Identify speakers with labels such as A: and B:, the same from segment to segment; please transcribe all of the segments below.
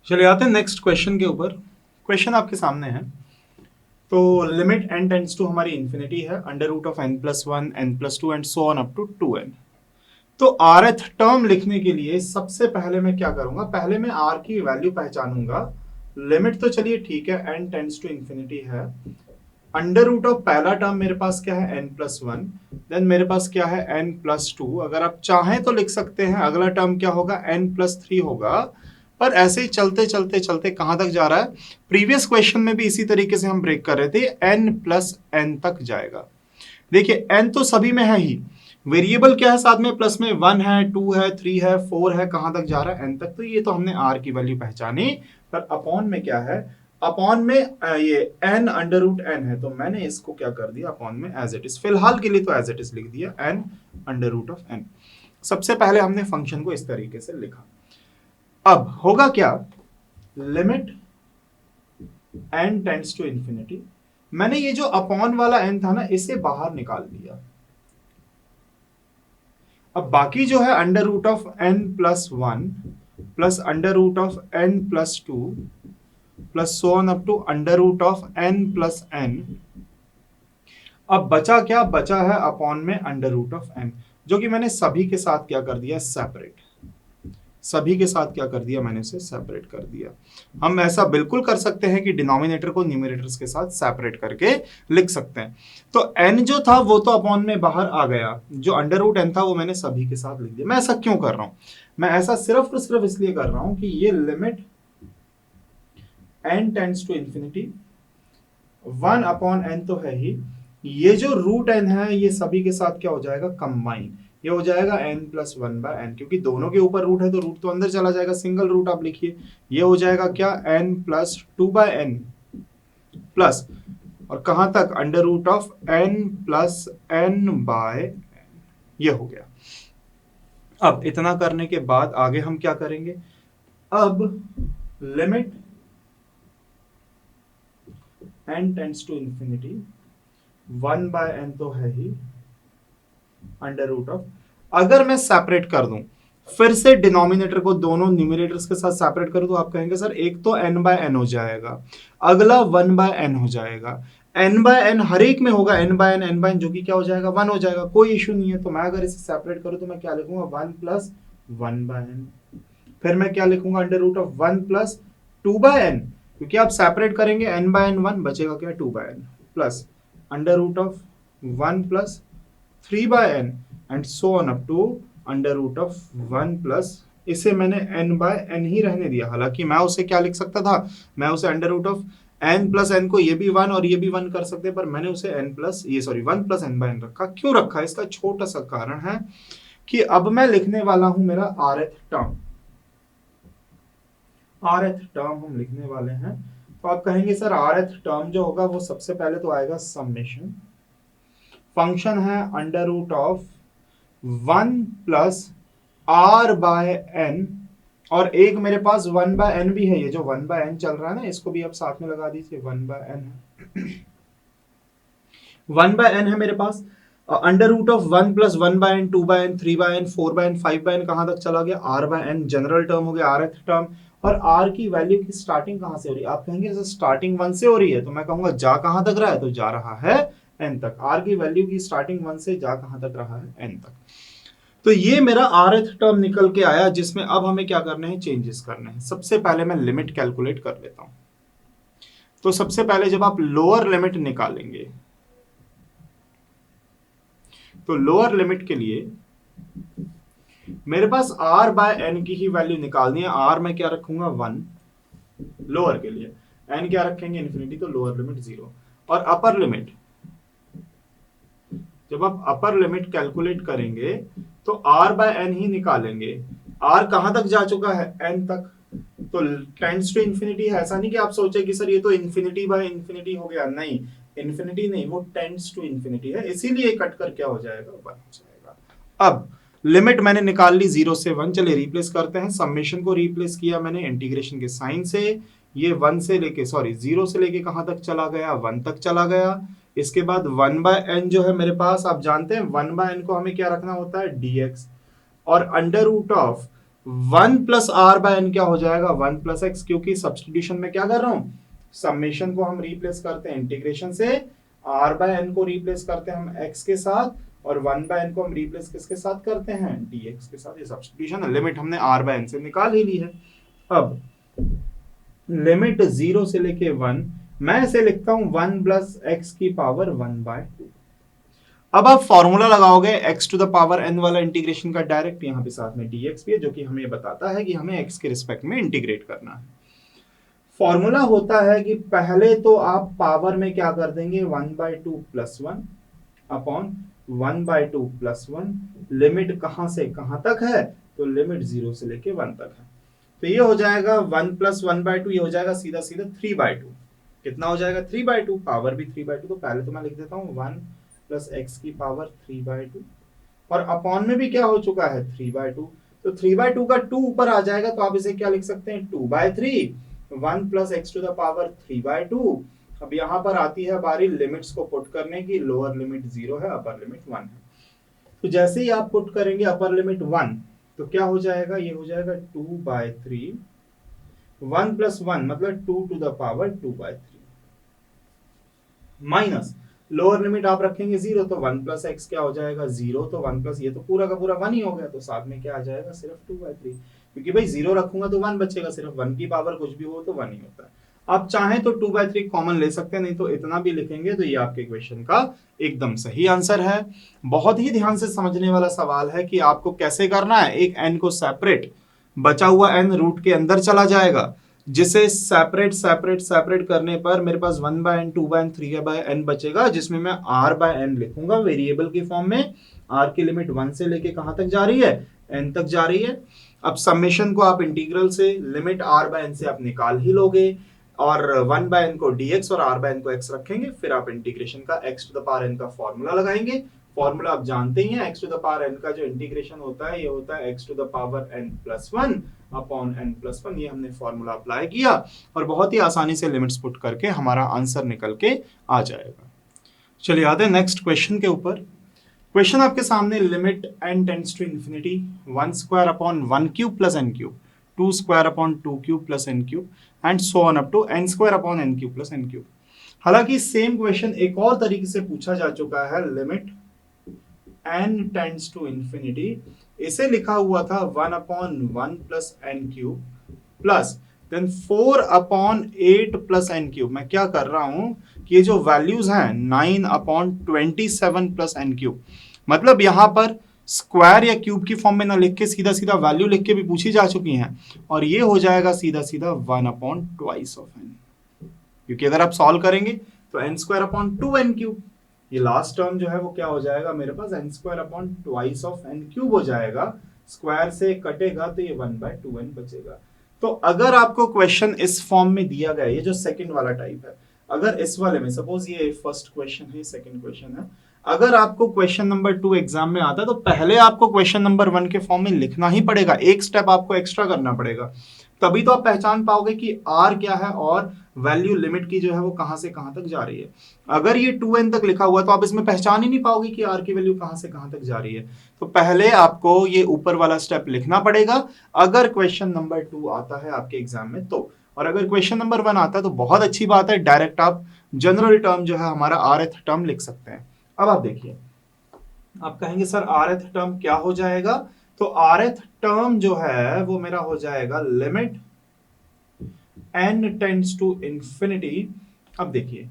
A: चलिए आते हैं नेक्स्ट क्वेश्चन के ऊपर। क्वेश्चन आपके सामने है। तो लिमिट n टेंड्स टू हमारी इन्फिनिटी है, under root of n+1 n+2 and so on up to 2n। तो rth टर्म लिखने के लिए सबसे पहले मैं क्या करूंगा, पहले मैं r की वैल्यू पहचानूंगा। लिमिट तो चलिए ठीक है, n टेंड्स टू इन्फिनिटी है। अंडर रूट ऑफ पहला टर्म मेरे पास क्या है, n+1। देन मेरे पास क्या है, n+2। अगर आप चाहें तो लिख सकते हैं अगला टर्म क्या होगा, n+3 होगा। पर ऐसे ही चलते चलते चलते कहां तक जा रहा है, प्रीवियस क्वेश्चन में भी इसी तरीके से हम ब्रेक कर रहे थे, n+n तक जाएगा। देखिए n तो सभी में है ही, वेरिएबल क्या है साथ में, प्लस में 1 है, 2 है, 3 है, 4 है, कहां तक जा रहा है, n तक। तो ये तो हमने r की वैल्यू पहचानी। पर अपॉन में क्या है, अपॉन में ये n अंडर रूट n है, तो मैंने इसको क्या कर दिया, अपॉन में एज इट इज, फिलहाल के लिए तो एज इट इज लिख दिया, n under root of n। सबसे पहले हमने फंक्शन को इस तरीके से लिखा। अब होगा क्या, limit n tends to infinity, मैंने ये जो अपॉन वाला n था ना, इसे बाहर निकाल दिया। अब बाकी जो है under root of n+1 plus under root of n+2 plus so on up to under root of n+n। अब बचा क्या, बचा है अपॉन में अंडर रूट ऑफ n, जो कि मैंने सभी के साथ क्या कर दिया, सेपरेट। सभी के साथ क्या कर दिया, मैंने इसे सेपरेट कर दिया। हम ऐसा बिल्कुल कर सकते हैं कि डिनोमिनेटर को न्यूमरेटर्स के साथ सेपरेट करके लिख सकते हैं। तो n जो था वो तो अपॉन में बाहर आ गया, जो अंडर रूट n था वो मैंने सभी के साथ लिख दिया। मैं ऐसा क्यों कर रहा हूं, मैं ऐसा सिर्फ और सिर्फ इसलिए कर रहा हूं कि ये limit n tends to infinity, 1 upon n तो है ही, ये जो रूट n है ये सभी के साथ क्या हो जाएगा, कंबाइन। ये हो जाएगा n+1/n, क्योंकि दोनों के ऊपर रूट है तो रूट तो अंदर चला जाएगा, सिंगल रूट आप लिखिए। ये हो जाएगा क्या, n+2/n प्लस, और कहां तक, अंडर रूट ऑफ n+n/n। ये हो गया। अब इतना करने के बाद आगे हम क्या करेंगे, अब limit n tends to infinity, 1/n तो है ही, अंडर रूट ऑफ, अगर मैं सेपरेट कर दूं, फिर से डिनोमिनेटर को दोनों न्यूमरेटर्स के साथ सेपरेट करूं, तो आप कहेंगे सर एक तो n/n हो जाएगा, अगला 1/n हो जाएगा। n/n हर एक में होगा, n/n जो कि क्या हो जाएगा, 1 हो जाएगा, कोई इशू नहीं है। तो मैं अगर इसे सेपरेट करूं तो मैं क्या लिखूंगा, 1+1/n। फिर मैं क्या लिखूंगा, अंडर रूट ऑफ 1+2/n, क्योंकि आप सेपरेट करेंगे n/n 1 बचेगा क्या, 2/n plus under root of 1+3/n and so on up to under root of 1 plus, इसे मैंने n/n ही रहने दिया। हालांकि मैं उसे क्या लिख सकता था, मैं उसे अंडर रूट ऑफ n+n को ये भी 1 और ये भी 1 कर सकते, पर मैंने उसे n प्लस ये सॉरी 1+n/n रखा। क्यों रखा, इसका छोटा सा कारण है कि अब मैं लिखने वाला हूं मेरा rth टर्म। rth टर्म हम लिखने वाले हैं, तो आप कहेंगे सर rth टर्म जो होगा वो सबसे पहले तो आएगा समेशन, फंक्शन है अंडर रूट ऑफ 1+r/n, और एक मेरे पास 1/n भी है, ये जो 1/n चल रहा है ना, इसको भी आप साथ में लगा दीजिए, 1/n है। 1/n है मेरे पास, under root of 1+1/n 2/n 3/n 4/n 5/n कहां तक चला गया, r/n जनरल टर्म हो गया, rth टर्म। और r की वैल्यू की स्टार्टिंग कहां से हो रही है, आप कहेंगे जैसे स्टार्टिंग 1 से हो रही है, तो मैं कहूंगा जा कहां तक रहा है, तो जा रहा है n तक। r की वैल्यू की स्टार्टिंग 1 से जा कहां तक रहा है, n तक। तो ये मेरा rth टर्म निकल के आया, जिसमें अब हमें क्या करने हैं, चेंजेस करने हैं। सबसे पहले मैं लिमिट कैलकुलेट कर लेता हूं। तो सबसे पहले जब आप लोअर लिमिट निकालेंगे, तो लोअर लिमिट के लिए मेरे पास r/n की ही वैल्यू निकालनी है। r में क्या रखूंगा, 1 लोअर के लिए, n क्या रखेंगे, इन्फिनिटी, तो लोअर लिमिट 0। और अपर लिमिट, जब आप अपर लिमिट कैलकुलेट करेंगे तो r/n ही निकालेंगे। r कहां तक जा चुका है, n तक, तो टेंड्स टू इंफिनिटी है। ऐसा नहीं कि आप सोचे कि सर ये तो इंफिनिटी बाय इंफिनिटी हो गया, नहीं, इंफिनिटी नहीं, वो टेंड्स टू इंफिनिटी है, इसीलिए कट कर क्या हो जाएगा, 1 हो जाएगा। अब लिमिट मैंने निकाल ली 0 से 1, चलिए रिप्लेस करते हैं। समेशन को रिप्लेस किया मैंने इंटीग्रेशन के साइन से, ये 1 से लेके सॉरी 0 से लेके कहां तक चला गया, 1 तक चला गया। इसके बाद 1/n जो है मेरे पास, आप जानते हैं 1/n को हमें क्या रखना होता है, dx, और under root of 1 plus r by n क्या हो जाएगा 1 प्लस एक्स, क्योंकि सब्स्टिट्यूशन में क्या कर रहा हूं, समेशन को हम रिप्लेस करते हैं इंटीग्रेशन से, आर बाय एन को रिप्लेस करते हैं हम एक्स के साथ, और 1 बाय एन को हम रिप्लेस किसके साथ करते हैं, dx के साथ। ये सब्स्टिट्यूशन है, लिमिट हमने आर बाय एन से निकाल ही ली है। अब लिमिट 0 से लेके 1, मैं इसे लिखता हूं 1 प्लस एक्स की पावर 1/2। अब आप फॉर्मूला लगाओगे x to the power n वाला इंटीग्रेशन का, डायरेक्ट यहाँ पे साथ में dx भी है, जो कि हमें बताता है कि हमें x के रिस्पेक्ट में इंटीग्रेट करना है। फॉर्मूला होता है कि पहले तो आप पावर में क्या कर देंगे 1/2 प्लस 1 अपॉन 1/2 प्लस 1, लिमिट कहां से कहां तक है, तो लिमिट 0 से लेके 1 तक है। तो ये हो जाएगा 1 प्लस 1/2, ये हो जाएगा सीधा सीधा 3/2। कितना हो जाएगा 3/2, पावर भी 3/2, तो पहले तो मैं लिख देता हूँ 1 प्लस एक्स की पावर 3/2, और अपॉन में भी क्या हो चुका है 3/2, तो 3/2 का 2 ऊपर आ जाएगा, तो आप इसे क्या लिख सकते हैं 2/3, 1 plus x to the power 3/2। अब यहां पर आती है बारी लिमिट्स को पुट करने की, लोअर लिमिट 0 है, अपर लिमिट 1 है। तो जैसे ही आप पुट करेंगे अपर लिमिट 1, तो क्या हो जाएगा, ये हो जाएगा 2/3, 1 प्लस 1 मतलब 2 to the power 2/3, minus lower limit आप रखेंगे 0, तो 1 प्लस एक्स क्या हो जाएगा 0, तो 1 प्लस ये तो पूरा का पूरा 1 ही हो गया, तो साथ में क्या आ जाएगा सिर्फ 2/3, क्योंकि भाई 0 रखूंगा तो 1 बचेगा, सिर्फ 1 की पावर कुछ भी हो तो 1 ही होता है। आप चाहें तो 2/3 कॉमन ले सकते हैं, नहीं तो इतना भी लिखेंगे तो ये आपके क्वेश्चन का एकदम सही आंसर है। बहुत ही ध्यान से समझने वाला सवाल है कि आपको कैसे करना है, एक n को सेपरेट, बचा हुआ n रूट के अंदर चला जाएगा, जिसे सेपरेट सेपरेट सेपरेट करने पर मेरे पास 1/n 2/n 3/n बचेगा, जिसमें मैं r/n लिखूंगा वेरिएबल के फॉर्म में। r की लिमिट 1 से लेके कहां तक जा रही है, n तक जा रही है। अब समेशन को आप इंटीग्रल से लिमिट r/n से आप निकाल ही लोगे, और 1/n को dx और r/n को x रखेंगे, फिर आप इंटीग्रेशन का x to the power n का फॉर्मूला लगाएंगे। फॉर्मूला आप जानते ही हैं, x to the power n का जो इंटीग्रेशन होता है ये होता है x to the power n plus 1 upon n plus 1। ये हमने फॉर्मूला अप्लाई किया और बहुत ही आसानी से लिमिट्स पुट करके हमारा आंसर निकल के आ जाएगा। चलिए आते हैं नेक्स्ट क्वेश्चन के ऊपर। क्वेश्चन आपके सामने, limit n tends to infinity 1 square upon 1 cube plus n cube, 2 square upon 2 cube plus n cube and so on up to n square upon n cube plus n cube. हालांकि same question एक और तरीके से पूछा जा चुका है, limit n tends to infinity, इसे लिखा हुआ था 1/1 plus n cube plus then 4/8 plus n cube. मैं क्या कर रहा हूं कि ये जो वैल्यूज हैं 9/27 प्लस n क्यूब, मतलब यहां पर स्क्वायर या क्यूब की फॉर्म में ना लिख के सीधा सीधा वैल्यू लिख के भी पूछी जा चुकी हैं, और ये हो जाएगा सीधा सीधा 1/2 ऑफ n, क्योंकि अगर आप सॉल्व करेंगे तो n square upon 2n cube, ये लास्ट टर्म जो है वो क्या हो जाएगा मेरे पास n square upon twice of n cube हो जाएगा, स्क्वायर से कटेगा तो ये 1/2n बचेगा। तो अगर आपको क्वेश्चन इस फॉर्म में दिया गया, ये जो सेकंड वाला टाइप है, अगर इस वाले में सपोज ये फर्स्ट क्वेश्चन है, सेकंड क्वेश्चन है, अगर आपको क्वेश्चन नंबर 2 एग्जाम में आता है तो पहले आपको क्वेश्चन नंबर 1 के फॉर्म में लिखना ही पड़ेगा, एक स्टेप आपको एक्स्ट्रा करना पड़ेगा, तभी तो आप पहचान पाओगे कि r क्या है और वैल्यू लिमिट की जो है वो कहां से कहां तक जा रही है। अगर ये 2n तक लिखा हुआ तो आप इसमें पहचान ही नहीं पाओगे कि r की वैल्यू कहां से कहां तक जा रही है। तो पहले आपको ये ऊपर वाला स्टेप लिखना पड़ेगा अगर क्वेश्चन नंबर 2 आता है आपके एग्जाम में तो, और अगर क्वेश्चन नंबर 1 आता है तो बहुत अच्छी बात है, डायरेक्ट आप जनरल टर्म जो है हमारा rth टर्म लिख सकते हैं। अब आप देखिए, आप कहेंगे सर rth टर्म क्या हो जाएगा, तो rth टर्म जो है वो मेरा हो जाएगा limit n tends to infinity. अब देखिए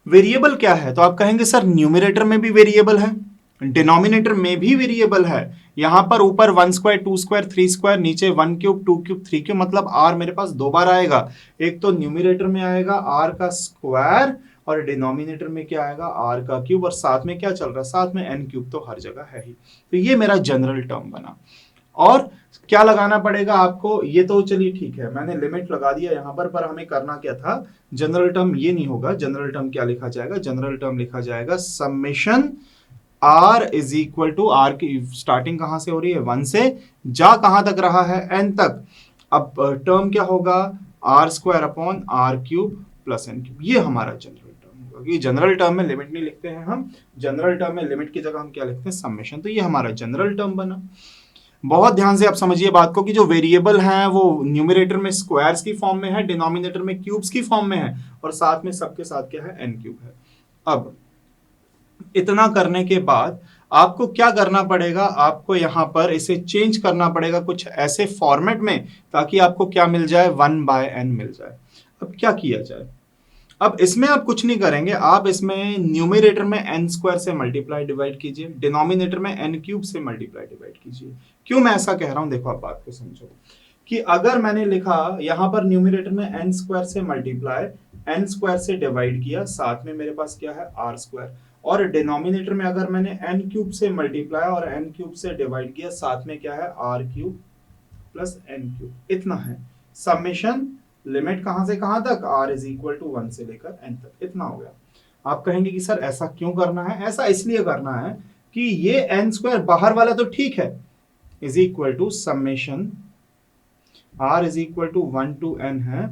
A: वेरिएबल क्या है, तो आप कहेंगे सर न्यूमरेटर में भी वेरिएबल है, डिनोमिनेटर में भी वेरिएबल है, यहां पर ऊपर 1 स्क्वायर 2 स्क्वायर 3 स्क्वायर, नीचे 1 क्यूब 2 क्यूब 3 क्यूब, मतलब r मेरे पास दो बार आएगा, एक तो न्यूमरेटर में आएगा r का स्क्वायर और डिनोमिनेटर में क्या आएगा r का क्यूब, और साथ में क्या चल रहा है, साथ में n क्यूब तो हर जगह है ही। तो ये मेरा जनरल टर्म बना, और क्या लगाना पड़ेगा आपको, ये तो चलिए ठीक है मैंने लिमिट लगा दिया यहां पर हमें करना क्या था, जनरल टर्म ये नहीं होगा, जनरल टर्म क्या लिखा जाएगा, जनरल टर्म लिखा जाएगा summation r is equal to, r की स्टार्टिंग कहां से हो रही है 1 से, जा कहां तक रहा है n तक, अब टर्म क्या होगा r square upon r cube plus n cube, ये हमारा जनरल टर्म होगा, क्योंकि जनरल टर्म में लिमिट नहीं लिखते हैं हम, जनरल टर्म में लिमिट की जगह हम क्या लिखते हैं समेशन, तो ये हमारा जनरल टर्म बना। बहुत ध्यान से आप समझिए बात को कि जो वेरिएबल हैं वो न्यूमरेटर में स्क्वायर्स की फॉर्म में है, डिनोमिनेटर में क्यूब्स की फॉर्म में है, और साथ में सबके साथ क्या है, एन क्यूब है। अब इतना करने के बाद आपको क्या करना पड़ेगा, आपको यहां पर इसे चेंज करना पड़ेगा कुछ ऐसे फॉर्मेट में ताकि आपको क्या मिल जाए, 1/n मिल जाए। अब क्या किया जाए, अब इसमें आप कुछ नहीं करेंगे, आप इसमें न्यूमरेटर में एन स्क्वायर से मल्टीप्लाई डिवाइड कीजिए, डिनोमिनेटर में एन क्यूब से मल्टीप्लाई डिवाइड कीजिए। क्यों मैं ऐसा कह रहा हूं, देखो आप बात को समझो कि अगर मैंने लिखा यहां पर न्यूमरेटर में एन स्क्वायर से मल्टीप्लाई, एन स्क्वायर से डिवाइड किया, साथ में मेरे पास क्या है, आर स्क्वायर, और डिनोमिनेटर में अगर मैंने एन क्यूब से मल्टीप्लाई और एन क्यूब से डिवाइड किया, साथ में क्या है, r cube plus n cube, इतना है समेशन। लिमिट कहां से कहां तक, r इज इक्वल टू 1 से लेकर n तक, इतना हो गया। आप कहेंगे कि सर ऐसा क्यों करना है, ऐसा इसलिए करना है कि ये n स्क्वायर बाहर वाला तो ठीक है, is equal to summation r is equal to 1 to n है।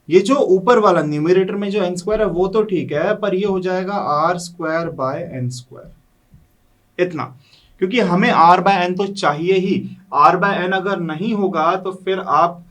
A: ये जो ऊपर वाला न्यूमरेटर में जो n स्क्वायर है वो तो ठीक है, पर ये हो जाएगा r square by n square, इतना, क्योंकि हमें r बाय n तो चाहिए ही। r बाय n अगर नहीं होगा तो फिर आप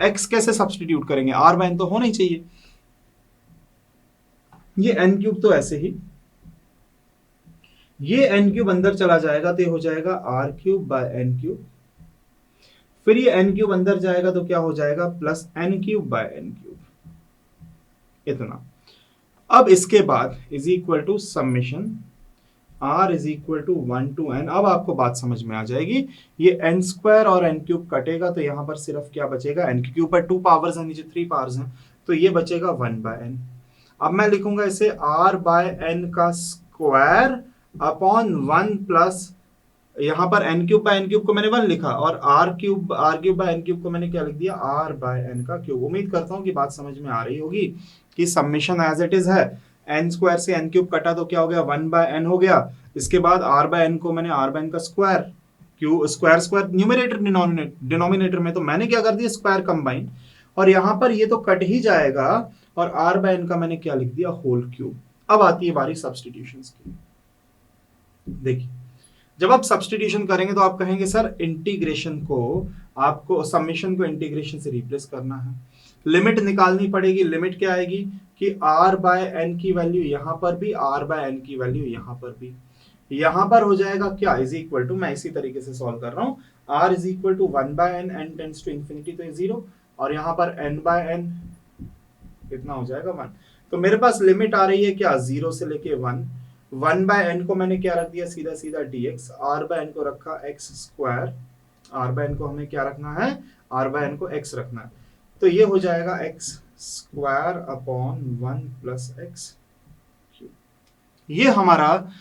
A: x कैसे सब्सटीट्यूट करेंगे, r बाय n तो होना ही चाहिए। ये n क्यूब तो ऐसे ही, ये n क्यूब अंदर चला जाएगा तो ये हो जाएगा r cube by n cube, फिर ये n क्यूब अंदर जाएगा तो क्या हो जाएगा, plus n cube by n cube, इतना। अब इसके बाद is equal to summation r is equal to 1 to n। अब आपको बात समझ में आ जाएगी, ये n स्क्वायर और n क्यूब कटेगा तो यहां पर सिर्फ क्या बचेगा, n के ऊपर 2 पावर्स हैं, नीचे 3 पावर्स हैं, तो ये बचेगा 1 बाय n। अब मैं लिखूंगा इसे r बाय n का स्क्वायर अपॉन 1 प्लस, यहां पर n cube by n cube को मैंने 1 लिखा, और r cube by n cube को मैंने क्या लिख दिया, r बाय n का क्यूब। उम्मीद करता हूं कि बात समझ में आ रही होगी कि समेशन एज इट इज है, n स्क्वायर से n क्यूब कटा तो क्या हो गया, 1 बाय n हो गया। इसके बाद r बाय n को मैंने r बाय n का square, Q square square numerator denominator में, तो मैंने क्या कर दिया, स्क्वायर कंबाइन, और यहां पर ये तो कट ही जाएगा, और r बाय n का मैंने क्या लिख दिया, होल क्यूब। अब आती है बारी सब्सटीट्यूशंस की। देखिए जब आप सब्सटीट्यूशन करेंगे तो आप कहेंगे सर इंटीग्रेशन को, आपको समेशन को इंटीग्रेशन से रिप्लेस करना है, लिमिट निकालनी पड़ेगी। लिमिट क्या आएगी कि r बाय n की वैल्यू यहां पर भी, r बाय n की वैल्यू यहां पर भी, यहां पर हो जाएगा क्या, इज इक्वल टू, मैं इसी तरीके से सॉल्व कर रहा हूं, r is equal to 1 by n, n tends to infinity तो 0, और यहां पर n बाय n कितना हो जाएगा, 1। तो मेरे पास लिमिट आ रही है क्या, 0 से लेके 1। 1 बाय n को मैंने क्या रख दिया, सीधा सीधा dx, r बाय n को रखा x square, r by n को हमें क्या रखना है, r बाय n को x रखना है, तो ये हो जाएगा x square upon 1 plus x cube. ये हमारा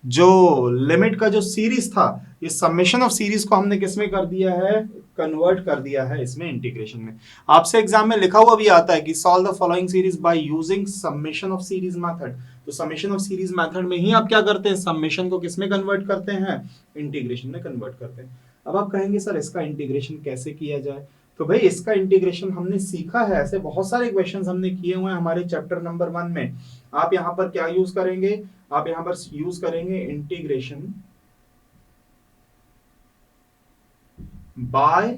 A: जो लिमिट का जो सीरीज था, ये समेशन ऑफ सीरीज को हमने किसमें कर दिया है, कन्वर्ट कर दिया है इसमें इंटीग्रेशन में। आपसे एग्जाम में लिखा हुआ भी आता है कि solve the following series by using summation of series method. तो समेशन ऑफ सीरीज मेथड में ही आप क्या करते हैं, समेशन को किसमें कन्वर्ट करते हैं, इंटीग्रेशन में कन्वर्ट करते हैं। अब आप कहेंगे सर इसका इंटीग्रेशन कैसे किया जाए, तो भाई इसका इंटीग्रेशन हमने सीखा है, ऐसे बहुत सारे क्वेश्चंस हमने किए हुए हैं हमारे चैप्टर नंबर 1 में। आप यहां पर क्या यूज करेंगे, आप यहां पर यूज करेंगे इंटीग्रेशन बाय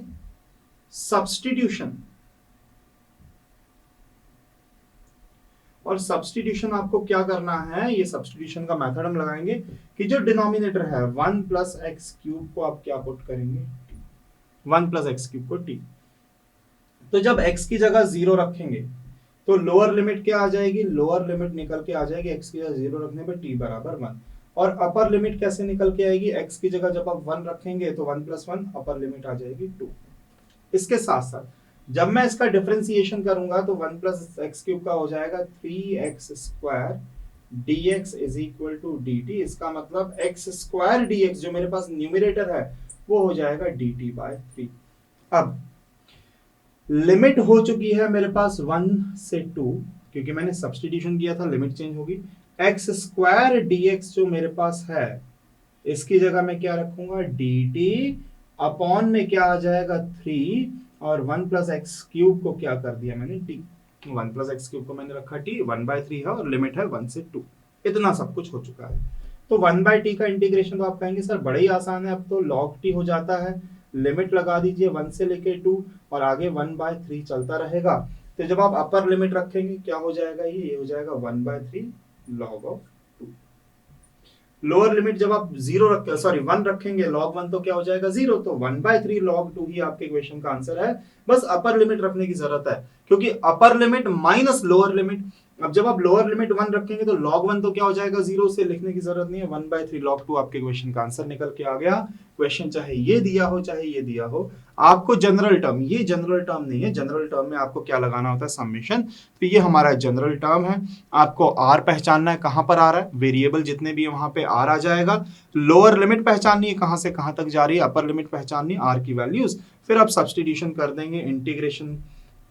A: सब्स्टिट्यूशन। और सब्स्टिट्यूशन आपको क्या करना है, ये सब्स्टिट्यूशन का मेथड हम लगाएंगे कि जो डिनोमिनेटर है 1 प्लस एक्स क्यूब को आप क्या पुट करेंगे, 1 प्लस एक्स क्यूब को t। तो जब x की जगह 0 रखेंगे तो लोअर लिमिट क्या आ जाएगी, लोअर लिमिट निकल के आ जाएगी x की जगह 0 रखने पर t बराबर 1। और अपर लिमिट कैसे निकल के आएगी, x की जगह जब आप 1 रखेंगे तो 1 प्लस 1 अपर लिमिट आ जाएगी 2। इसके साथ साथ जब मैं इसका डिफरेंशिएशन करूंगा तो 1 प्लस एक्स क्यूब का हो जाएगा 3x square dx is equal to dt। इसका मतलब x स्क्वायर dx जो मेरे पास न्यूमरेटर है वो हो जाएगा dt बाय 3। अब लिमिट हो चुकी है मेरे पास 1 से 2, क्योंकि मैंने सब्स्टिट्यूशन किया था, लिमिट चेंज होगी। x स्क्वायर dx जो मेरे पास है इसकी जगह मैं क्या रखूंगा, dt अपॉन में क्या आ जाएगा 3, और 1 प्लस एक्स क्यूब को क्या कर दिया मैंने t, 1 प्लस एक्स क्यूब को मैंने रखा t, 1/3 है और लिमिट है 1 से 2। इतना सब कुछ हो चुका है। तो 1/t का इंटीग्रेशन तो आप कहेंगे सर बड़ा ही आसान है, अब तो log t हो जाता है। लिमिट लगा दीजिए 1 से लेके 2 और आगे 1/3 चलता रहेगा। तो जब आप अपर लिमिट रखेंगे क्या हो जाएगा, ये हो जाएगा 1/3 log ऑफ 2। लोअर लिमिट जब आप 1 रखेंगे log 1 तो क्या हो जाएगा 0, तो 1/3 log 2 ही आपके क्वेश्चन का आंसर है। बस अपर लिमिट रखने की जरूरत है, क्योंकि upper limit minus lower limit, अब जब आप लोअर लिमिट 1 रखेंगे तो log 1 तो क्या हो जाएगा 0, से लिखने की जरूरत नहीं है, 1/3 log 2 आपके क्वेश्चन का आंसर निकल के आ गया। क्वेश्चन चाहे ये दिया हो चाहे ये दिया हो, आपको जनरल टर्म, ये जनरल टर्म नहीं है, जनरल टर्म में आपको क्या लगाना होता है, समेशन। तो ये हमारा जनरल टर्म है। आपको आर पहचानना है, कहां पर आ रहा है, वेरिएबल जितने भी है वहां पे आर आ जाएगा। लोअर लिमिट पहचाननी है कहां से कहां तक जा रही है, अपर लिमिट पहचाननी है, आर की वैल्यूज, फिर आप सब्सटीट्यूशन कर देंगे, इंटीग्रेशन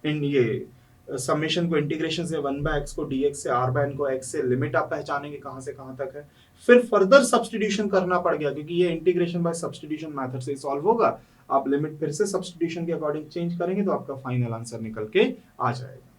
A: इन ये समेशन को इंटीग्रेशन से 1/x को dx से r/n को x से, लिमिट आप पहचानेंगे कहां से कहां तक है, फिर फर्दर सब्सटीट्यूशन करना पड़ गया क्योंकि ये इंटीग्रेशन बाय सब्सटीट्यूशन मेथड से सॉल्व होगा। आप लिमिट फिर से सब्सटीट्यूशन के अकॉर्डिंग चेंज करेंगे तो आपका फाइनल आंसर निकल के आ जाएगा।